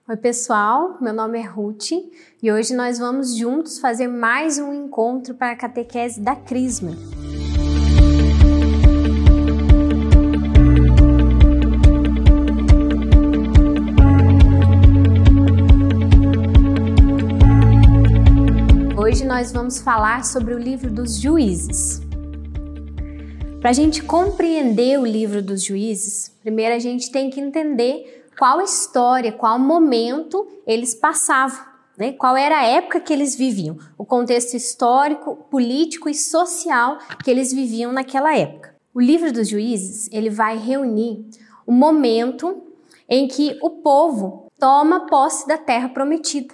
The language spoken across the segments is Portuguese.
Oi pessoal, meu nome é Ruth e hoje nós vamos juntos fazer mais um encontro para a catequese da Crisma. Hoje nós vamos falar sobre o livro dos Juízes. Para a gente compreender o livro dos Juízes, primeiro a gente tem que entender qual história, qual momento eles passavam, né? Qual era a época que eles viviam, o contexto histórico, político e social que eles viviam naquela época. O livro dos Juízes, ele vai reunir o momento em que o povo toma posse da terra prometida,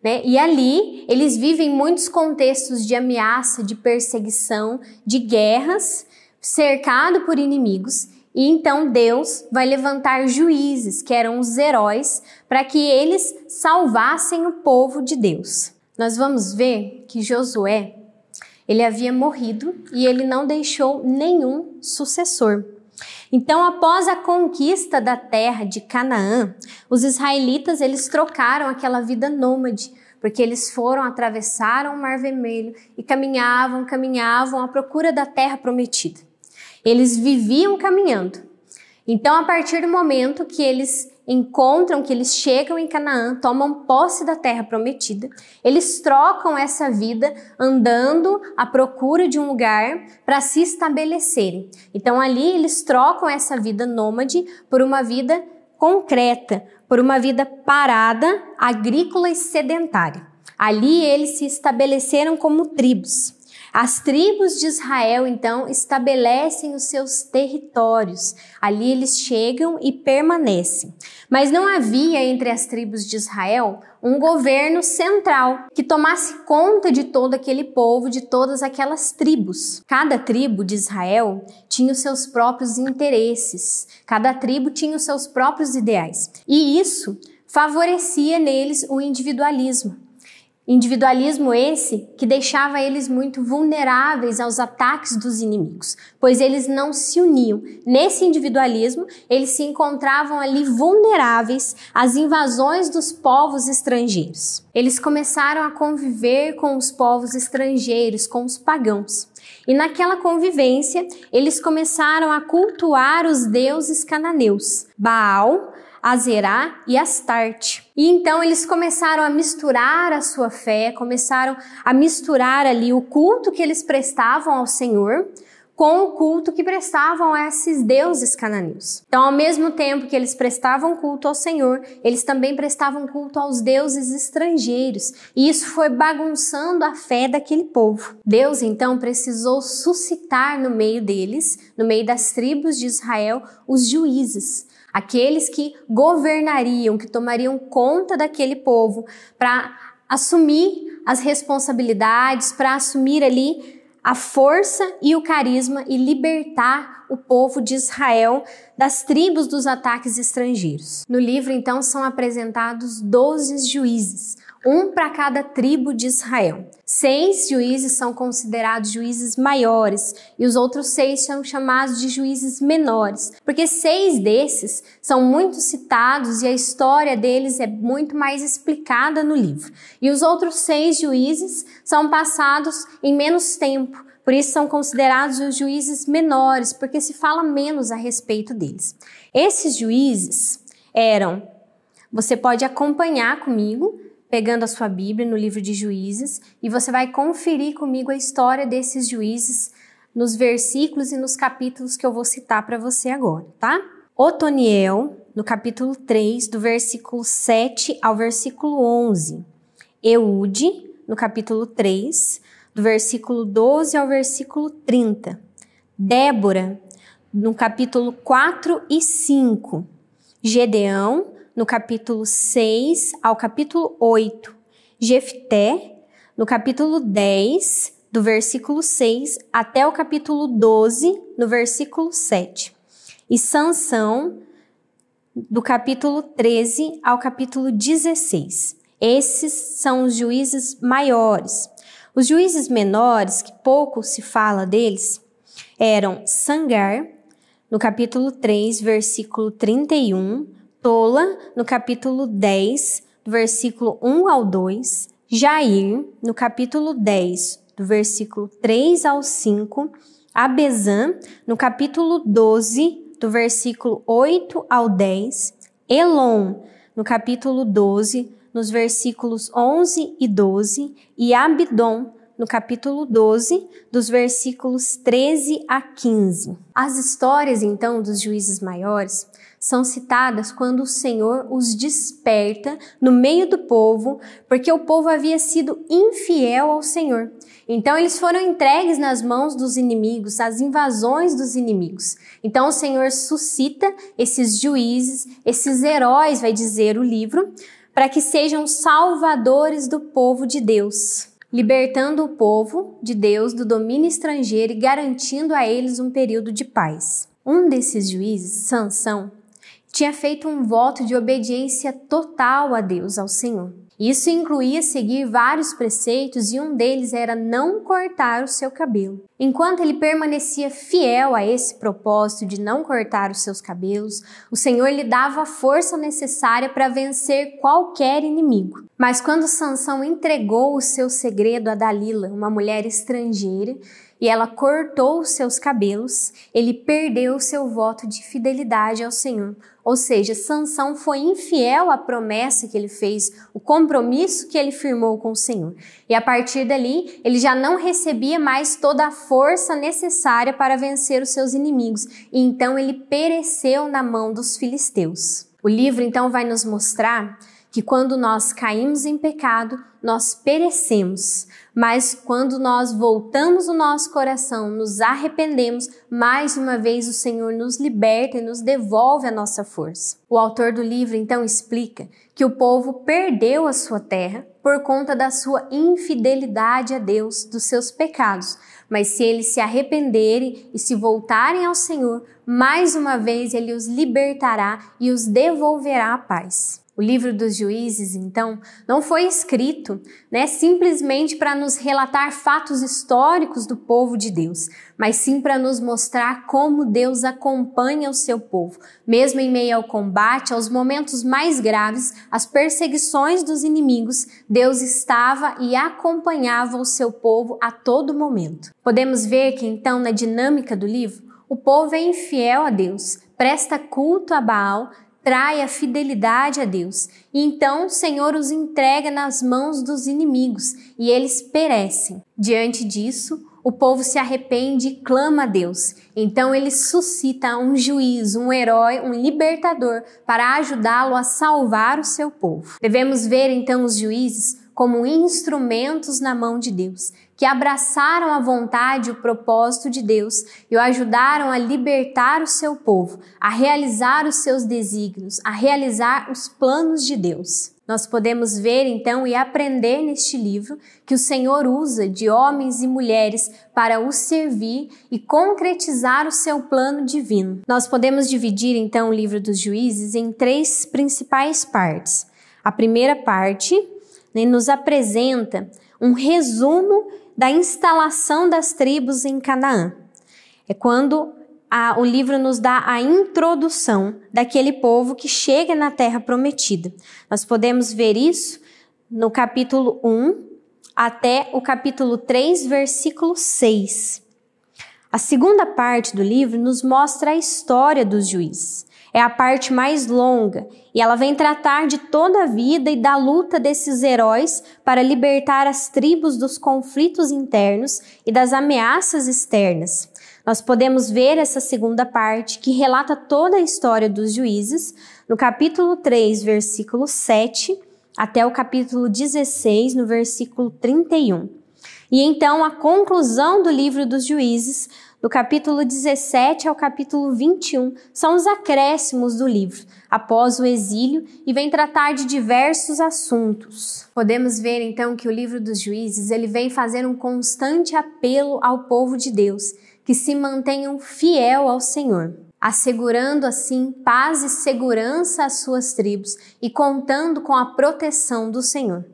né? E ali eles vivem muitos contextos de ameaça, de perseguição, de guerras, cercado por inimigos. E então Deus vai levantar juízes, que eram os heróis, para que eles salvassem o povo de Deus. Nós vamos ver que Josué, ele havia morrido e ele não deixou nenhum sucessor. Então, após a conquista da terra de Canaã, os israelitas, eles trocaram aquela vida nômade, porque eles atravessaram o Mar Vermelho e caminhavam à procura da terra prometida. Eles viviam caminhando. Então, a partir do momento que eles encontram, que eles chegam em Canaã, tomam posse da terra prometida, eles trocam essa vida andando à procura de um lugar para se estabelecerem. Então, ali eles trocam essa vida nômade por uma vida concreta, por uma vida parada, agrícola e sedentária. Ali eles se estabeleceram como tribos. As tribos de Israel, então, estabelecem os seus territórios. Ali eles chegam e permanecem. Mas não havia entre as tribos de Israel um governo central que tomasse conta de todo aquele povo, de todas aquelas tribos. Cada tribo de Israel tinha os seus próprios interesses. Cada tribo tinha os seus próprios ideais. E isso favorecia neles o individualismo. Individualismo esse que deixava eles muito vulneráveis aos ataques dos inimigos, pois eles não se uniam. Nesse individualismo, eles se encontravam ali vulneráveis às invasões dos povos estrangeiros. Eles começaram a conviver com os povos estrangeiros, com os pagãos. E naquela convivência, eles começaram a cultuar os deuses cananeus, Baal, Azerá e Astarte. E então eles começaram a misturar a sua fé, começaram a misturar ali o culto que eles prestavam ao Senhor com o culto que prestavam a esses deuses cananeus. Então, ao mesmo tempo que eles prestavam culto ao Senhor, eles também prestavam culto aos deuses estrangeiros. E isso foi bagunçando a fé daquele povo. Deus, então, precisou suscitar no meio deles, no meio das tribos de Israel, os juízes. Aqueles que governariam, que tomariam conta daquele povo para assumir as responsabilidades, para assumir ali a força e o carisma e libertar o povo de Israel das tribos dos ataques estrangeiros. No livro, então, são apresentados 12 juízes, um para cada tribo de Israel. 6 juízes são considerados juízes maiores e os outros 6 são chamados de juízes menores, porque 6 desses são muito citados e a história deles é muito mais explicada no livro. E os outros 6 juízes são passados em menos tempo, por isso são considerados os juízes menores, porque se fala menos a respeito deles. Esses juízes eram, você pode acompanhar comigo, pegando a sua Bíblia no livro de Juízes, e você vai conferir comigo a história desses juízes nos versículos e nos capítulos que eu vou citar para você agora, tá? Otoniel, no capítulo 3, do versículo 7 ao versículo 11. Eude, no capítulo 3, do versículo 12 ao versículo 30. Débora, no capítulo 4 e 5. Gedeão, no capítulo 6 ao capítulo 8, Jefté, no capítulo 10, do versículo 6 até o capítulo 12, no versículo 7, e Sansão, do capítulo 13 ao capítulo 16. Esses são os juízes maiores. Os juízes menores, que pouco se fala deles, eram Sangar, no capítulo 3, versículo 31, Tola, no capítulo 10, do versículo 1 ao 2, Jair, no capítulo 10, do versículo 3 ao 5, Abezã, no capítulo 12, do versículo 8 ao 10, Elon, no capítulo 12, nos versículos 11 e 12, e Abdon, no capítulo 12, dos versículos 13 a 15. As histórias, então, dos juízes maiores são citadas quando o Senhor os desperta no meio do povo, porque o povo havia sido infiel ao Senhor. Então, eles foram entregues nas mãos dos inimigos, às invasões dos inimigos. Então, o Senhor suscita esses juízes, esses heróis, vai dizer o livro, para que sejam salvadores do povo de Deus, libertando o povo de Deus do domínio estrangeiro e garantindo a eles um período de paz. Um desses juízes, Sansão, tinha feito um voto de obediência total a Deus, ao Senhor. Isso incluía seguir vários preceitos e um deles era não cortar o seu cabelo. Enquanto ele permanecia fiel a esse propósito de não cortar os seus cabelos, o Senhor lhe dava a força necessária para vencer qualquer inimigo. Mas quando Sansão entregou o seu segredo a Dalila, uma mulher estrangeira, e ela cortou os seus cabelos, ele perdeu o seu voto de fidelidade ao Senhor. Ou seja, Sansão foi infiel à promessa que ele fez, o compromisso que ele firmou com o Senhor. E a partir dali, ele já não recebia mais toda a força necessária para vencer os seus inimigos. E então ele pereceu na mão dos filisteus. O livro então vai nos mostrar que quando nós caímos em pecado, nós perecemos. Mas quando nós voltamos o nosso coração, nos arrependemos, mais uma vez o Senhor nos liberta e nos devolve a nossa força. O autor do livro então explica que o povo perdeu a sua terra por conta da sua infidelidade a Deus, dos seus pecados. Mas se eles se arrependerem e se voltarem ao Senhor, mais uma vez Ele os libertará e os devolverá a paz. O livro dos Juízes, então, não foi escrito, simplesmente para nos relatar fatos históricos do povo de Deus, mas sim para nos mostrar como Deus acompanha o seu povo, mesmo em meio ao combate, aos momentos mais graves, às perseguições dos inimigos, Deus estava e acompanhava o seu povo a todo momento. Podemos ver que, então, na dinâmica do livro, o povo é infiel a Deus, presta culto a Baal, trai a fidelidade a Deus. E então o Senhor os entrega nas mãos dos inimigos e eles perecem. Diante disso, o povo se arrepende e clama a Deus. Então ele suscita um juiz, um herói, um libertador para ajudá-lo a salvar o seu povo. Devemos ver então os juízes como instrumentos na mão de Deus, que abraçaram a vontade e o propósito de Deus e o ajudaram a libertar o seu povo, a realizar os seus desígnios, a realizar os planos de Deus. Nós podemos ver então e aprender neste livro que o Senhor usa de homens e mulheres para o servir e concretizar o seu plano divino. Nós podemos dividir então o livro dos Juízes em 3 principais partes. A primeira parte nos apresenta um resumo da instalação das tribos em Canaã. É quando o livro nos dá a introdução daquele povo que chega na Terra Prometida. Nós podemos ver isso no capítulo 1 até o capítulo 3, versículo 6. A segunda parte do livro nos mostra a história dos juízes. É a parte mais longa e ela vem tratar de toda a vida e da luta desses heróis para libertar as tribos dos conflitos internos e das ameaças externas. Nós podemos ver essa segunda parte que relata toda a história dos juízes no capítulo 3, versículo 7 até o capítulo 16, no versículo 31. E então a conclusão do livro dos Juízes, do capítulo 17 ao capítulo 21, são os acréscimos do livro, após o exílio, e vem tratar de diversos assuntos. Podemos ver então que o livro dos Juízes ele vem fazer um constante apelo ao povo de Deus, que se mantenham fiel ao Senhor, assegurando assim paz e segurança às suas tribos e contando com a proteção do Senhor.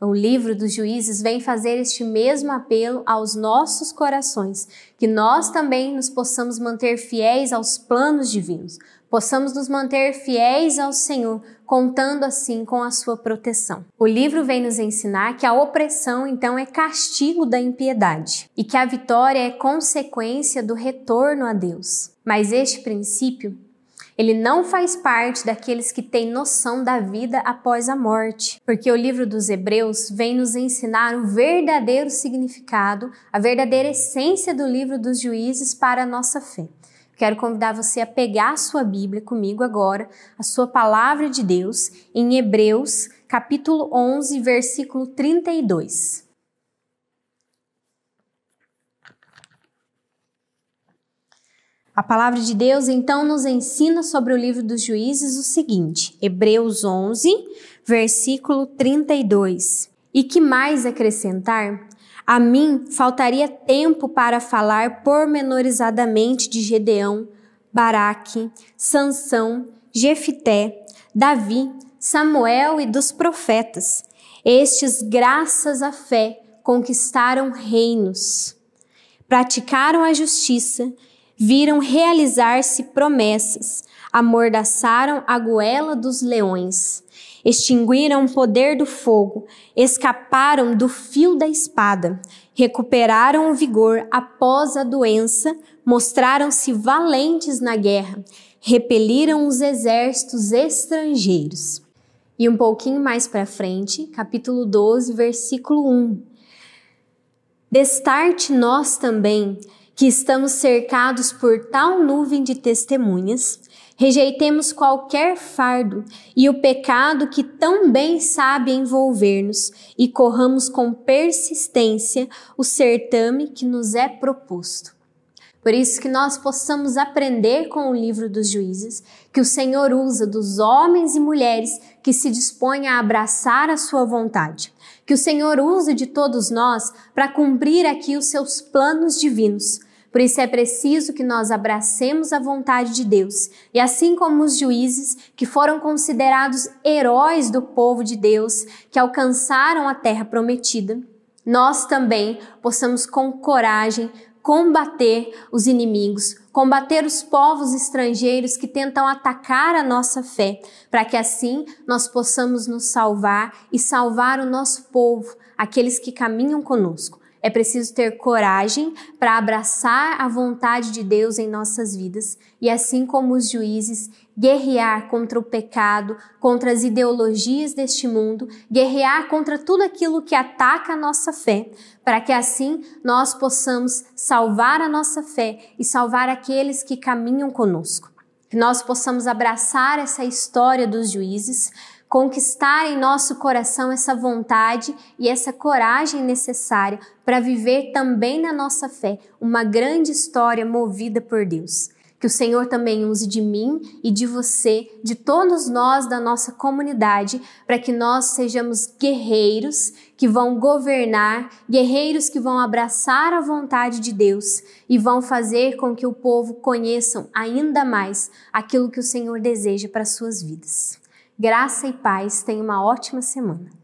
O livro dos Juízes vem fazer este mesmo apelo aos nossos corações, que nós também nos possamos manter fiéis aos planos divinos, possamos nos manter fiéis ao Senhor, contando assim com a sua proteção. O livro vem nos ensinar que a opressão, então, é castigo da impiedade e que a vitória é consequência do retorno a Deus. Mas este princípio, ele não faz parte daqueles que têm noção da vida após a morte, porque o livro dos Hebreus vem nos ensinar o verdadeiro significado, a verdadeira essência do livro dos Juízes para a nossa fé. Quero convidar você a pegar a sua Bíblia comigo agora, a sua palavra de Deus, em Hebreus, capítulo 11, versículo 32. A palavra de Deus, então, nos ensina sobre o livro dos Juízes o seguinte, Hebreus 11, versículo 32. E que mais acrescentar? A mim faltaria tempo para falar pormenorizadamente de Gedeão, Baraque, Sansão, Jefité, Davi, Samuel e dos profetas. Estes, graças à fé, conquistaram reinos, praticaram a justiça, viram realizar-se promessas, amordaçaram a goela dos leões, extinguiram o poder do fogo, escaparam do fio da espada, recuperaram o vigor após a doença, mostraram-se valentes na guerra, repeliram os exércitos estrangeiros. E um pouquinho mais para frente, capítulo 12, versículo 1. Destarte nós também, que estamos cercados por tal nuvem de testemunhas, rejeitemos qualquer fardo e o pecado que tão bem sabe envolver-nos e corramos com persistência o certame que nos é proposto. Por isso que nós possamos aprender com o livro dos Juízes, que o Senhor usa dos homens e mulheres que se dispõem a abraçar a sua vontade. Que o Senhor use de todos nós para cumprir aqui os seus planos divinos. Por isso é preciso que nós abracemos a vontade de Deus e assim como os juízes que foram considerados heróis do povo de Deus, que alcançaram a terra prometida, nós também possamos com coragem combater os inimigos, combater os povos estrangeiros que tentam atacar a nossa fé, para que assim nós possamos nos salvar e salvar o nosso povo, aqueles que caminham conosco. É preciso ter coragem para abraçar a vontade de Deus em nossas vidas e, assim como os juízes, guerrear contra o pecado, contra as ideologias deste mundo, guerrear contra tudo aquilo que ataca a nossa fé, para que assim nós possamos salvar a nossa fé e salvar aqueles que caminham conosco. Que nós possamos abraçar essa história dos juízes, conquistar em nosso coração essa vontade e essa coragem necessária para viver também na nossa fé uma grande história movida por Deus. Que o Senhor também use de mim e de você, de todos nós da nossa comunidade, para que nós sejamos guerreiros que vão governar, guerreiros que vão abraçar a vontade de Deus e vão fazer com que o povo conheçam ainda mais aquilo que o Senhor deseja para as suas vidas. Graça e paz, tenha uma ótima semana.